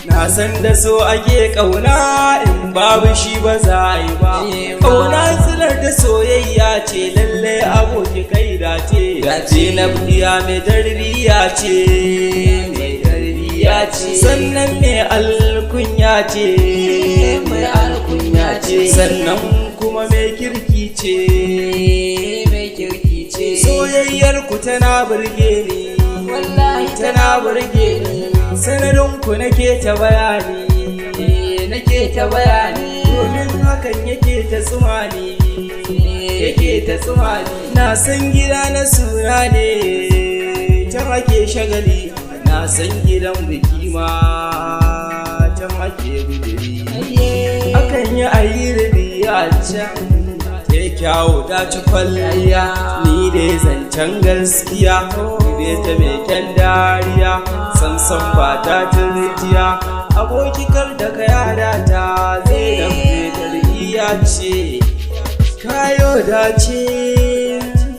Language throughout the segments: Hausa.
Na san da so ake ƙauna, in babu shi ba za a yi ba. Ƙauna silar da soyayya ce, lalle aboki kai dace. Zainab iya mai tarbiyya ce, mai tarbiyya ce. Sannan mai alkunya ce, mai alkunya ce. Sannan kuma mai kirki ce, mai kirki ce. Soyayyar ku tana burge ni, wallahi tana burge ni. Sanadin ku nake ta bayani, nake ta bayani. Domin hakan yake ta tsumani, yake ta tsumani. Na san gida na suna ne, can ake shagali. Na san gidan biki ma, can ake bidiri. Akan yi ayyurbi a can, ya kyawo ta ci kwalliya. Ni dai zancen gaskiya, ni ta mai kyan dariya. Samson ba ta turjiya, abokikar da ka yada ta. Zainab mai tarbiyya ce, kayo dace,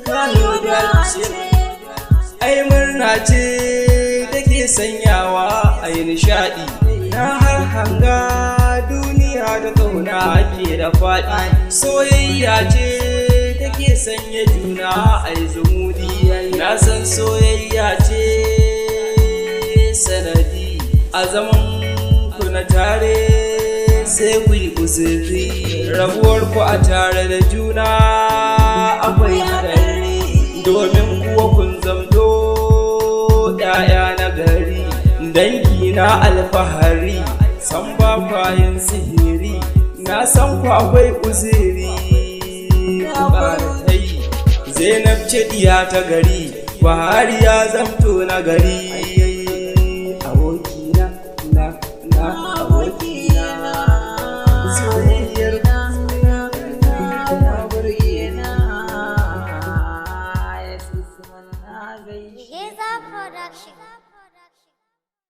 kayo dace. Ai murna ce take sanyawa a yi nishaɗi. Na har hanga duniya da ƙauna ake da faɗi. Soyayya ce take sanya juna a yi zumudi. Na san soyayya ce sanadi a zaman ku na tare, sai ku yi uzuri. Rabuwar ku a tare da juna akwai hadari, domin kuwa kun zamto ‘ya'ya na gari. Dangi na alfahari, san ba kwayin sihiri. Na san ku akwai uzuri, Zainab ce diya ta gari, Buhari ya zamto na gari. Abokina, abokina, soyayyar